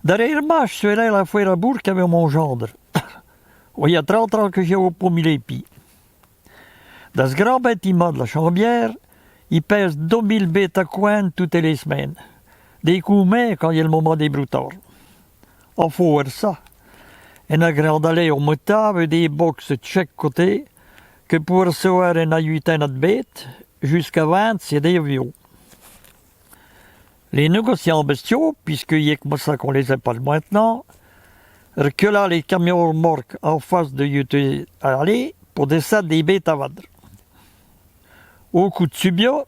Dernièrement, je suis allé à la foire à Bourg avec mon gendre. Il y a 30 ans que j'ai au pot mis les pieds. Dans ce grand bâtiment de la Chambière, il pèse 2000 bêtes à coin toutes les semaines. Des coups mains quand il y a le moment des broutards. Il faut voir ça. Une grande allée au moteur avec des box de chaque côté, que pour recevoir une huitaine de bêtes, jusqu'à 20, c'est des avions. Les négociants bestiaux, puisqu'il y a comme ça qu'on les appelle maintenant, reculent les camions remorques en face de Yuté à aller pour descendre des bêtes à vendre. Au coup de subia,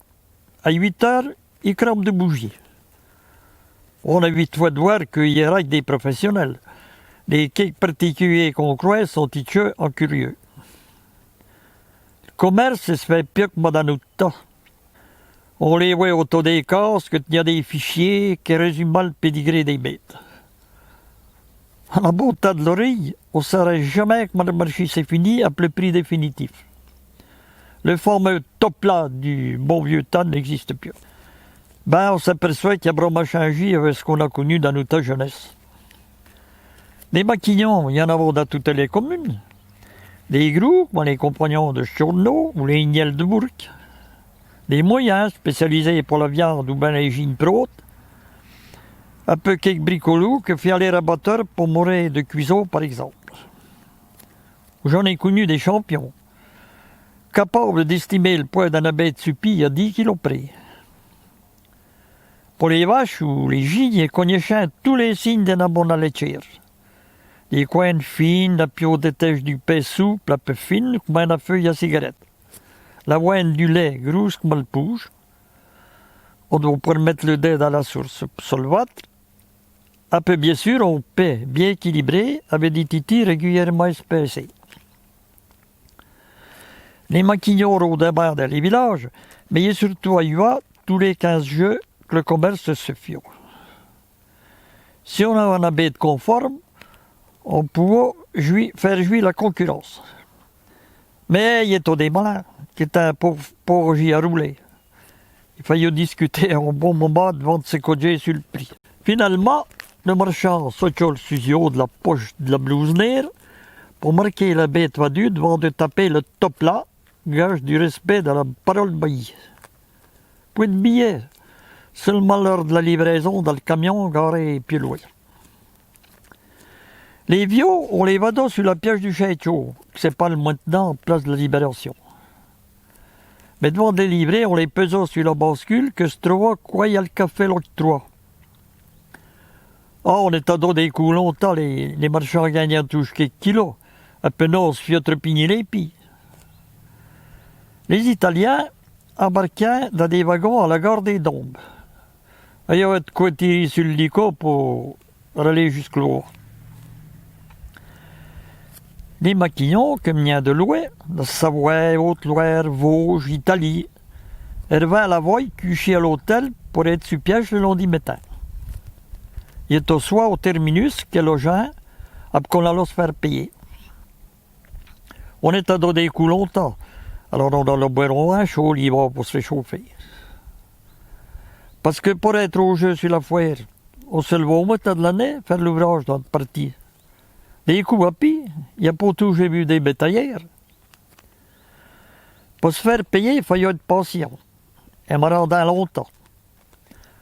à 8 heures, ils crament de bougies. On a vite fois de voir qu'il y a des professionnels. Les quelques particuliers qu'on croit sont ticheux en curieux. Le commerce se fait pire que dans notre temps. On les voit autour des casques, il y a des fichiers qui résument le pédigré des bêtes. À la beauté de l'oreille, on ne saurait jamais que le marché c'est fini à le prix définitif. Le fameux top là du bon vieux temps n'existe plus. On s'aperçoit qu'il y a vraiment changé avec ce qu'on a connu dans notre jeunesse. Des maquillons, il y en a dans toutes les communes. Des gros, comme les compagnons de Chourneau ou les Ignels de Bourg. Des moyens spécialisés pour la viande ou bien les gines protes. Un peu quelques bricolos que fait aller rabatteurs pour mourir de cuisson, par exemple. J'en ai connu des champions, capables d'estimer le poids d'un bête supie à 10 kilos près. Pour les vaches ou les gines, ils connaissaient tous les signes d'un bon laitière. Des coins fines, la pio de tèche du pain souple, un peu fine, comme une feuille à cigarette. La moine du lait, grosse comme le pouge. On doit pouvoir mettre le dé dans la source sur le ventre. Un peu bien sûr, on paie bien équilibré avec des titis régulièrement espacés. Les maquignons rôdent dans les villages, mais il y a surtout à Yua, tous les 15 jeux, que le commerce se fie. Si on a un bête conforme, on pourra faire jouir la concurrence. Mais il y a des malins qui est un pauvre à rouler. Il fallait discuter un bon moment de vendre ses codés sur le prix. Finalement, le marchand sortit le fuseau de la poche de la blouse nère pour marquer la bête vendue devant de taper le top là, gage du respect de la parole baillie. Point de billet, seulement l'heure de la livraison dans le camion garé plus loin. Les vieux, on les vend sur la piège du château, qui s'épale maintenant en place de la Libération. Mais devant de les livrer, on les pesait sur la bascule que se trouva quoi y a le café l'octroi. On est à dos des coups longtemps, les marchands gagnant tous quelques kilos, à peine on se fit trepigner les pieds. Les Italiens embarquaient dans des wagons à la gare des Dombes. Il y avait de quoi tirer sur le lico pour aller jusqu'au Les maquillons, comme il y a de l'Ouest, de Savoie, Haute-Loire, Vosges, Italie, arrivaient à la voie couchés à l'hôtel pour être sur piège le lundi matin. Il est au soir au terminus que les gens, après qu'on allait se faire payer. On est à dos des coups longtemps, alors on a le boire un chaud libre pour se réchauffer. Parce que pour être au jeu sur la foire, on se levait au matin de l'année faire l'ouvrage dans notre partie. Des coups à pied, il n'y a pas tout, j'ai vu des bétaillères. Pour se faire payer, il fallait être patient. Et me rendant longtemps.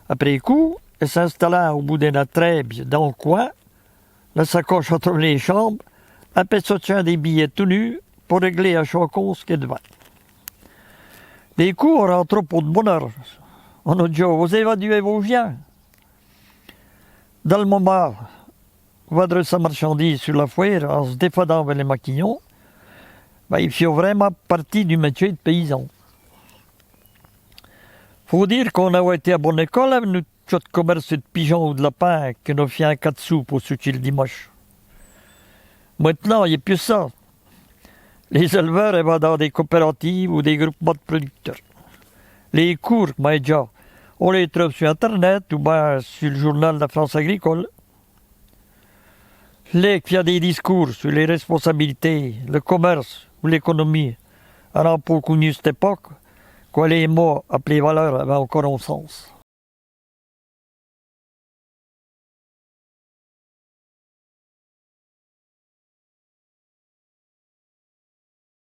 Après coup, elle s'installa au bout d'une trêve dans le coin, la sacoche entre les chambres, après sortir des billets tout nus pour régler à chacun ce qu'il devait. Des coups, on rentre pour de bonne heure. On a dit, vous évaluez vos chiens. Dans le moment, vendre sa marchandise sur la foire en se défendant avec les maquillons, il fait vraiment partie du métier de paysan. Faut dire qu'on a été à bonne école avec notre commerce de pigeons ou de lapins qui nous fait un 4 sous pour soutenir le dimanche. Maintenant, il n'y a plus ça. Les éleveurs vont dans des coopératives ou des groupements de producteurs. Les cours, on les trouve sur Internet ou bien sur le journal de la France agricole. Les qui a des discours sur les responsabilités, le commerce ou l'économie, alors pour connu cette époque, quoi les mots appelés valeurs avaient encore un sens.